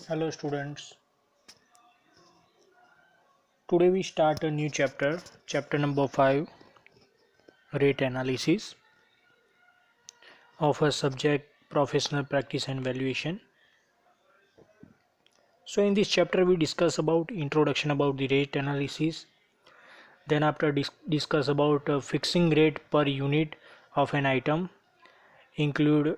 Hello students, today we start a new chapter, chapter number 5, rate analysis of a subject professional practice and valuation. So in this chapter we discuss about introduction about the rate analysis, then after discuss about fixing rate per unit of an item, include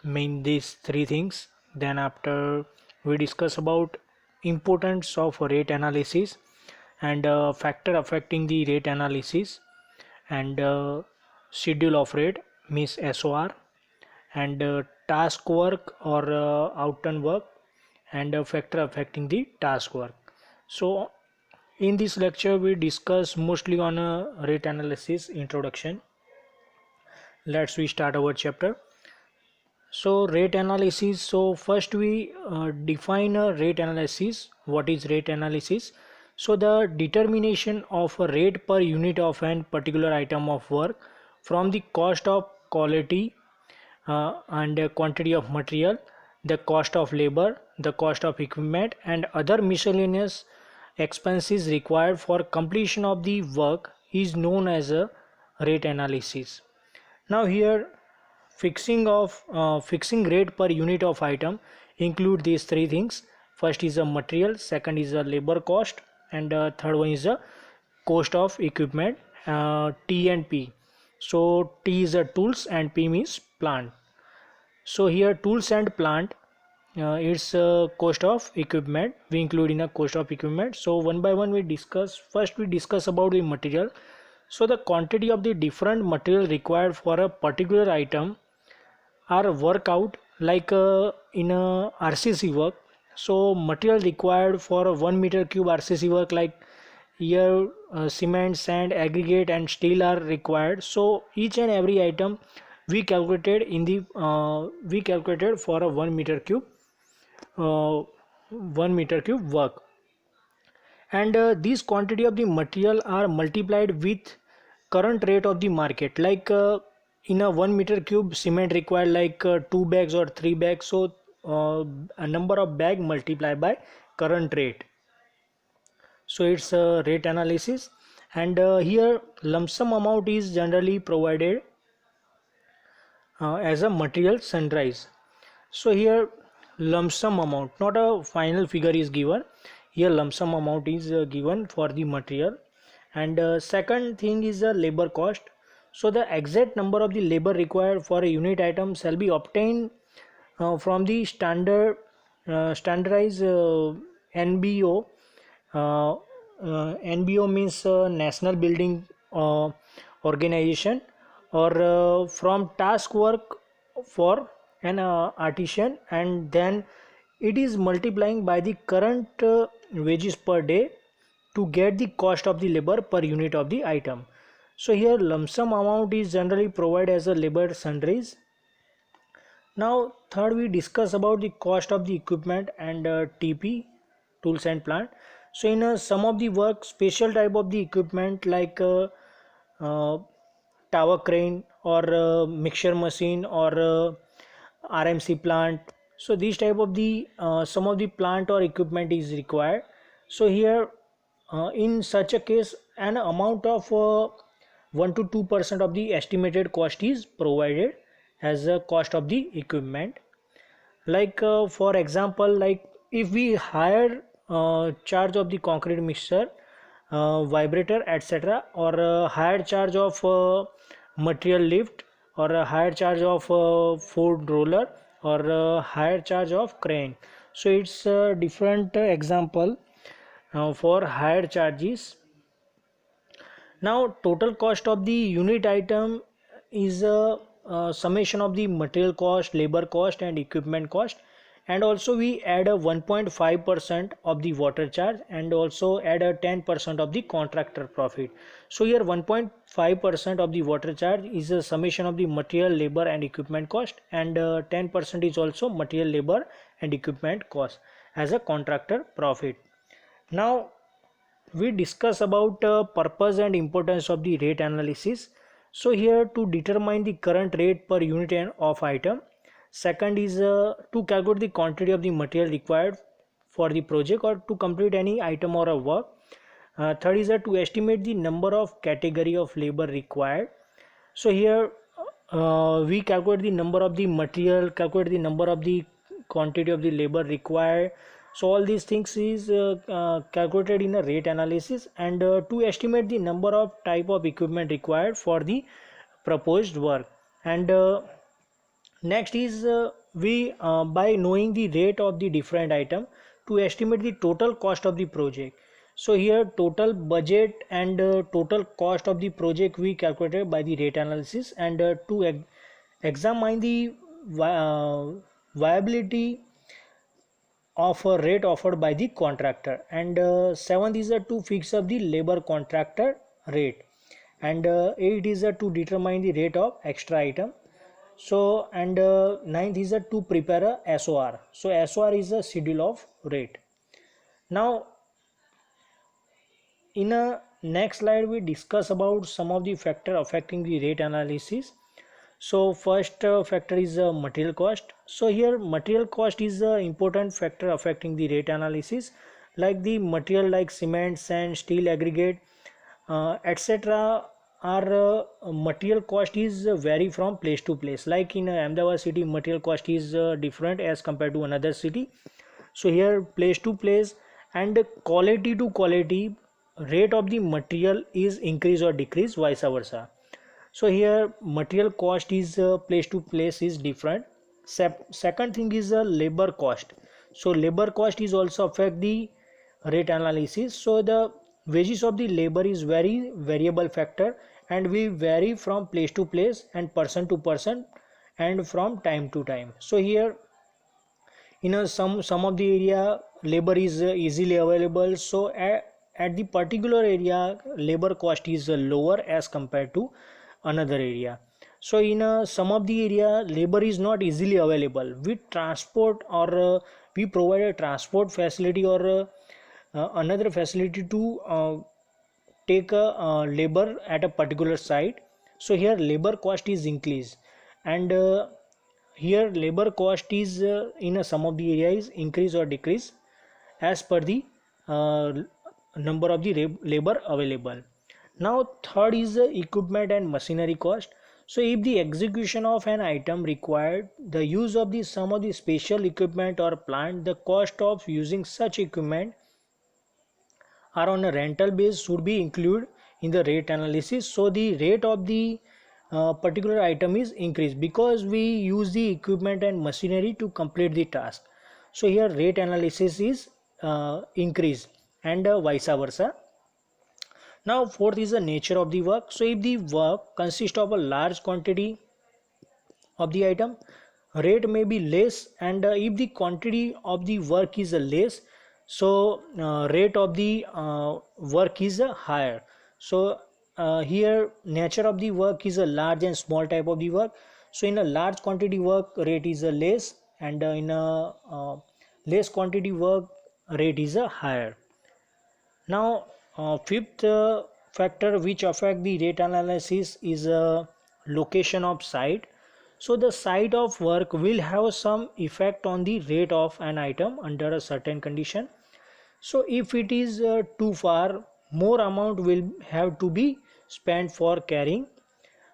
main these three things. Then after we discuss about importance of rate analysis and factor affecting the rate analysis and schedule of rate means SOR and task work or outturn work and a factor affecting the task work. So in this lecture we discuss mostly on rate analysis introduction. Let's we start our chapter. So rate analysis. So first we define a rate analysis. What is rate analysis? So the determination of a rate per unit of an particular item of work from the cost of quality and quantity of material, the cost of labor, the cost of equipment and other miscellaneous expenses required for completion of the work is known as a rate analysis. Now here fixing rate per unit of item include these three things. First is a material, second is a labor cost, and third one is a cost of equipment, T and P. So T is a tools and P means plant. So here tools and plant, it's cost of equipment we include in a cost of equipment. So one by one we discuss. First we discuss about the material. So the quantity of the different material required for a particular item are work out like in a RCC work. So material required for a 1 meter cube RCC work, like here cement, sand, aggregate and steel are required. So each and every item we calculated in the we calculated for a 1 meter cube 1 meter cube work, and these quantity of the material are multiplied with current rate of the market, like in a 1 meter cube cement required like 2 bags or 3 bags. So a number of bag multiplied by current rate. So it's a rate analysis, and here lump sum amount is generally provided as a material sunrise. So here lump sum amount, not a final figure is given. Here lump sum amount is given for the material, and second thing is the labor cost. So the exact number of the labor required for a unit item shall be obtained from the standardized NBO. NBO means National Building Organization, or from task work for an artisan, and then it is multiplying by the current wages per day to get the cost of the labor per unit of the item. So here lump sum amount is generally provided as a labor sundries. Now third we discuss about the cost of the equipment and TP, tools and plant. So in some of the work, special type of the equipment like uh, tower crane or mixture machine or RMC plant. So these type of the some of the plant or equipment is required. So here in such a case an amount of 1 to 2% of the estimated cost is provided as a cost of the equipment. Like for example, like if we hire charge of the concrete mixer, vibrator etc, or higher charge of material lift, or a higher charge of food roller, or higher charge of crane. So it's a different example for higher charges. Now total cost of the unit item is a summation of the material cost, labor cost and equipment cost, and also we add a 1.5% of the water charge, and also add a 10% of the contractor profit. So here 1.5% of the water charge is a summation of the material, labor and equipment cost, and 10% is also material, labor and equipment cost as a contractor profit. Now we discuss about purpose and importance of the rate analysis. So here to determine the current rate per unit of item, Second is to calculate the quantity of the material required for the project or to complete any item or a work. Third is to estimate the number of category of labor required. So here we calculate the number of the material, calculate the number of the quantity of the labor required. So all these things is calculated in a rate analysis, and to estimate the number of type of equipment required for the proposed work. And next is we by knowing the rate of the different item to estimate the total cost of the project. So here total budget and total cost of the project we calculated by the rate analysis, and to examine the viability of a rate offered by the contractor. And seventh is to fix up the labor contractor rate, and eight is to determine the rate of extra item. So and ninth is to prepare a SOR. So SOR is a schedule of rate. Now in a next slide we discuss about some of the factor affecting the rate analysis. So first factor is material cost. So here material cost is an important factor affecting the rate analysis. Like the material like cement, sand, steel, aggregate, etc. are material cost is vary from place to place. Like in Ahmedabad city, material cost is different as compared to another city. So here place to place and quality to quality, rate of the material is increase or decrease, vice versa. So here material cost is place to place is different. Second thing is labor cost. So labor cost is also affect the rate analysis. So the wages of the labor is very variable factor, and we vary from place to place and person to person and from time to time. So here in some of the area labor is easily available, so at the particular area labor cost is lower as compared to another area. So in some of the area labor is not easily available. With transport or we provide a transport facility or another facility to take a labor at a particular site. So here labor cost is increased, and here labor cost is in some of the area is increase or decrease as per the uh, number of the labor available. Now third is the equipment and machinery cost. So if the execution of an item required the use of the some of the special equipment or plant, the cost of using such equipment are on a rental base should be included in the rate analysis. So the rate of the particular item is increased because we use the equipment and machinery to complete the task. So here rate analysis is increased, and vice versa. Now fourth is the nature of the work. So if the work consists of a large quantity of the item, rate may be less, and if the quantity of the work is less, so rate of the work is higher. So here nature of the work is a large and small type of the work. So in a large quantity work rate is less, and in a less quantity work rate is higher. Now fifth factor which affect the rate analysis is location of site. So the site of work will have some effect on the rate of an item under a certain condition. So if it is too far, more amount will have to be spent for carrying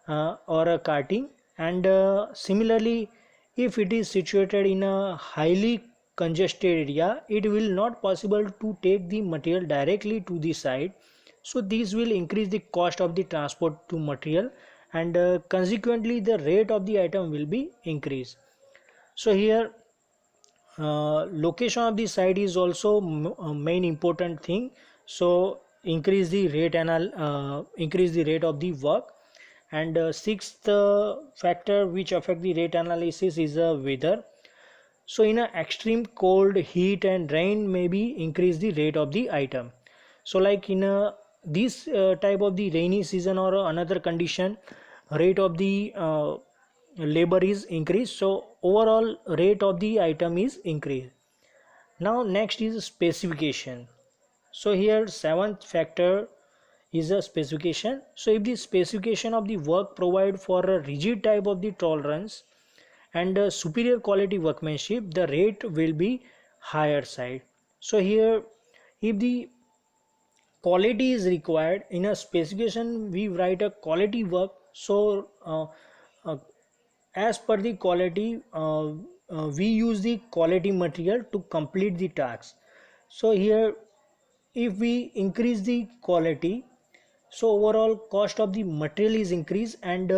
or carting, and similarly if it is situated in a highly congested area, it will not possible to take the material directly to the site. So this will increase the cost of the transport to material, and consequently the rate of the item will be increased. So here location of the site is also main important thing. So increase the rate and increase the rate of the work. And sixth factor which affect the rate analysis is weather. So in a extreme cold, heat and rain maybe increase the rate of the item. So like in a this type of the rainy season or another condition, rate of the labor is increased, so overall rate of the item is increased. Now next is specification. So here seventh factor is a specification. So if the specification of the work provide for a rigid type of the tolerance, and superior quality workmanship, the rate will be higher side. So here, if the quality is required in a specification, we write a quality work. So uh, as per the quality, we use the quality material to complete the task. So here, if we increase the quality, so overall cost of the material is increased and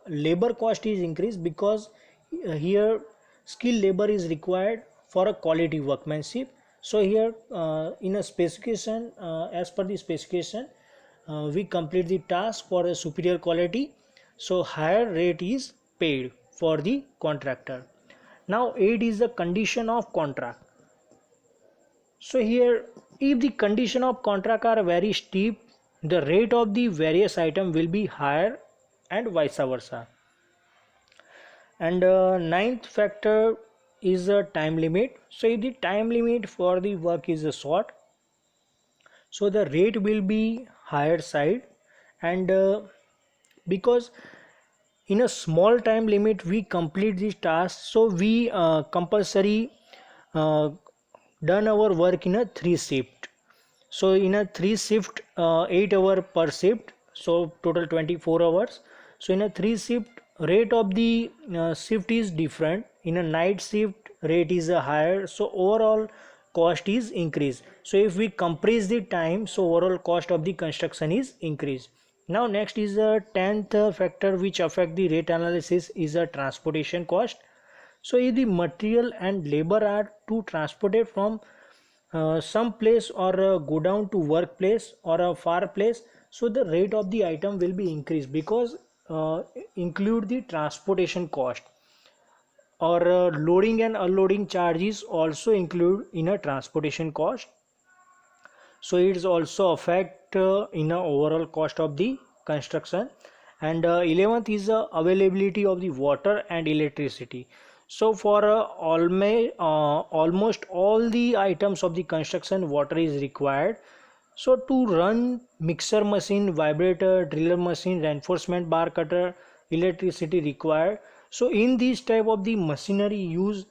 labor cost is increased, because here skilled labor is required for a quality workmanship. So here in a specification, as per the specification, we complete the task for a superior quality, so higher rate is paid for the contractor. Now 8 is the condition of contract. So here, if the condition of contract are very steep, the rate of the various item will be higher and vice versa. And ninth factor is a time limit. So if the time limit for the work is short, so the rate will be higher side. And because in a small time limit we complete this task, so we compulsory uh, done our work in a 3 shift. So in a 3 shift, 8 hour per shift, so total 24 hours. So in a 3 shift, rate of the shift is different. In a night shift, rate is higher, so overall cost is increased. So if we compress the time, so overall cost of the construction is increased. Now next is the 10th factor which affect the rate analysis is a transportation cost. So if the material and labor are to transported from some place or go down to workplace or a far place, so the rate of the item will be increased, because include the transportation cost, or loading and unloading charges also include in a transportation cost. So it is also affect in a overall cost of the construction. And 11th is the availability of the water and electricity. So for almost all the items of the construction, water is required. So to run mixer machine, vibrator, driller machine, reinforcement bar cutter, electricity required. So in this type of the machinery use,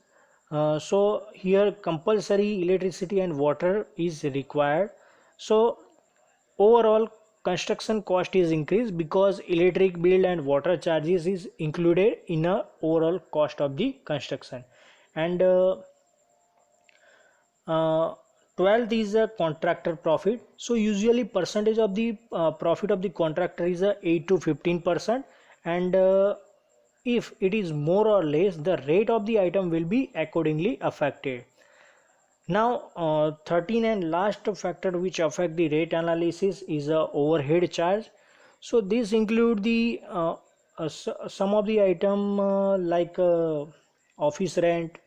so here compulsory electricity and water is required. So overall construction cost is increased, because electric bill and water charges is included in a overall cost of the construction. And 12th is a contractor profit. So usually percentage of the profit of the contractor is 8 to 15%. And if it is more or less, the rate of the item will be accordingly affected. Now 13 and last factor which affect the rate analysis is a overhead charge. So this include the some of the item like office rent,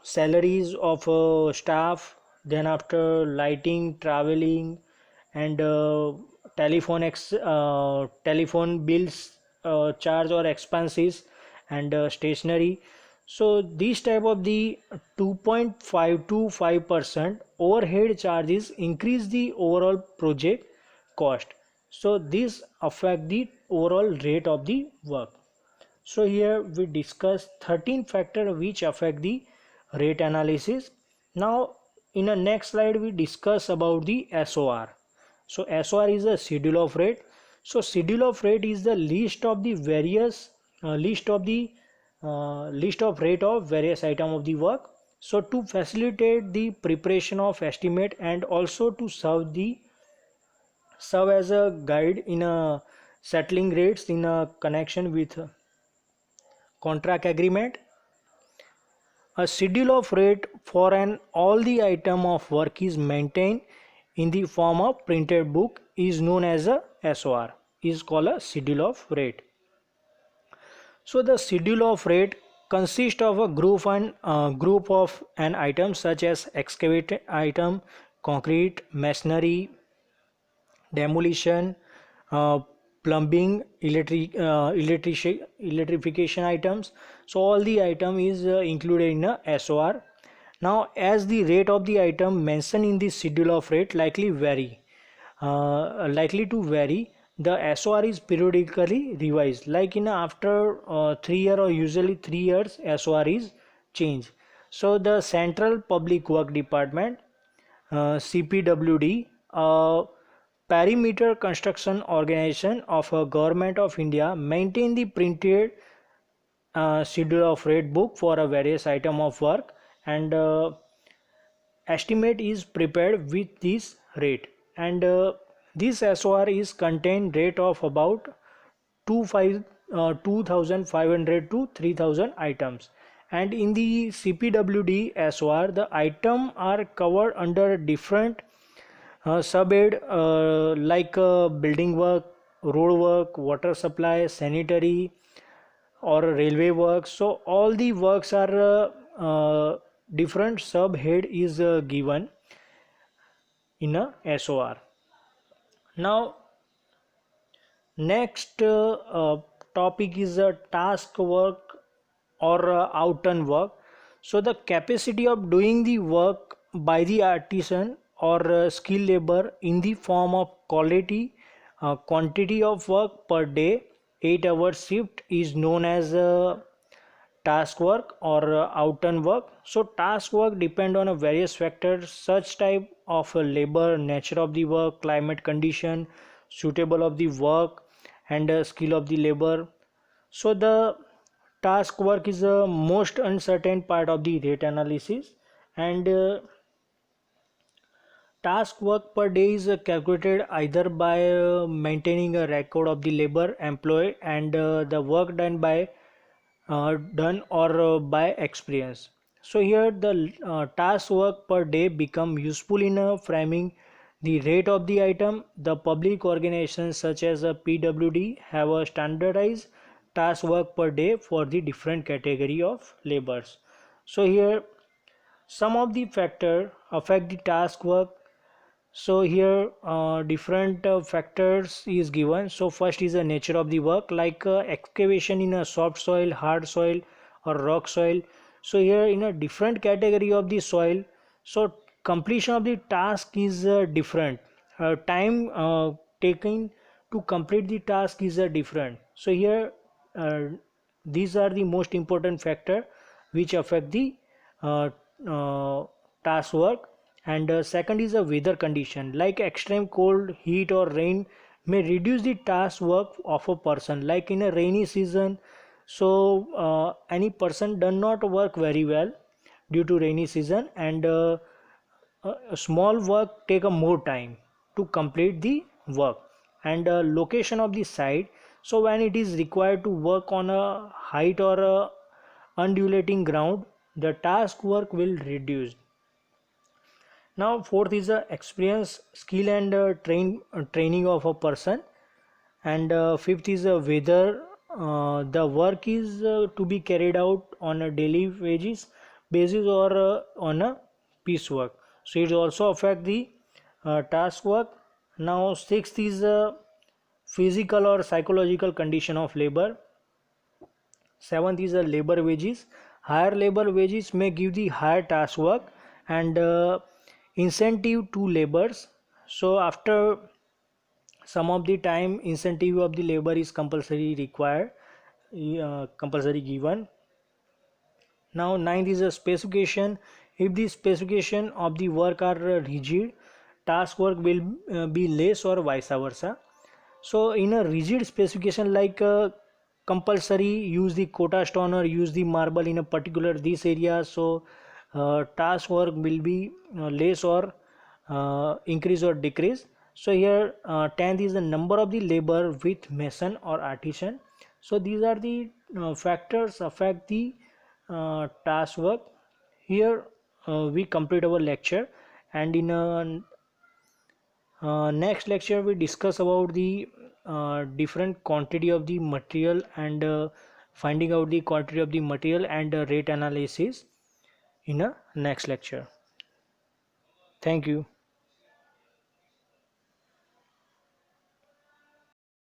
salaries of staff, then after lighting, traveling, and telephone bills, charge or expenses, and stationery. So these type of the 2.5 to 5% overhead charges increase the overall project cost. So this affect the overall rate of the work. So here we discuss 13 factors which affect the rate analysis. Now in the next slide we discuss about the SOR. So SOR is a schedule of rate. So schedule of rate is the list of the various list of rate of various item of the work. So to facilitate the preparation of estimate, and also to serve as a guide in a settling rates in a connection with contract agreement. A schedule of rate for an all the item of work is maintained in the form of printed book, is known as a SOR, is called a schedule of rate. So the schedule of rate consists of a group of an item such as excavate item, concrete, masonry, demolition, uh, plumbing, electrification items. So all the item is included in a SOR. Now as the rate of the item mentioned in the schedule of rate likely to vary, the SOR is periodically revised, like in after 3 year or usually 3 years SOR is changed. So the Central Public Work Department, CPWD, perimeter construction organization of a government of India, maintain the printed schedule of rate book for a various item of work, and estimate is prepared with this rate, and this SOR is contain rate of about 2500 to 3000 items, and in the CPWD SOR the item are covered under different subhead, like building work, road work, water supply, sanitary, or railway works. So all the works are different subhead is given in a SOR. Now next topic is a task work or out-turn work. So the capacity of doing the work by the artisan or skilled labor in the form of quality, quantity of work per day, 8 hour shift is known as task work or out-turn work. So task work depend on a various factors such type of labor, nature of the work, climate condition, suitable of the work, and skill of the labor. So the task work is the most uncertain part of the rate analysis, and task work per day is calculated either by maintaining a record of the labor employed and the work done or by experience. So here the task work per day become useful in framing the rate of the item. The public organizations such as a PWD have a standardized task work per day for the different category of labors. So here some of the factor affect the task work. So here different factors is given. So first is the nature of the work, like excavation in a soft soil, hard soil, or rock soil. So here in a different category of the soil, so completion of the task is different. Time taken to complete the task is different. So here uh, these are the most important factor which affect the uh, uh, task work. And second is a weather condition, like extreme cold, heat, or rain may reduce the task work of a person, like in a rainy season. So any person does not work very well due to rainy season, and a small work take a more time to complete the work. And location of the site, so when it is required to work on a height or a undulating ground, the task work will reduce. Now fourth is the experience, skill, and training of a person. And fifth is whether the work is to be carried out on a daily wages basis or on a piecework. So it also affect the task work. Now sixth is physical or psychological condition of labor. Seventh is labor wages. Higher labor wages may give the higher task work and incentive to laborers. So after some of the time incentive of the labor is compulsory required, compulsory given. Now ninth is a specification. If the specification of the work are rigid, task work will be less or vice versa. So in a rigid specification, like compulsory use the quota stone or use the marble in a particular this area, so task work will be less or increase or decrease. So here 10th is the number of the labor with mason or artisan. So these are the factors affect the task work. Here we complete our lecture, and in next lecture we discuss about the different quantity of the material, and finding out the quantity of the material, and rate analysis in a next lecture. Thank you.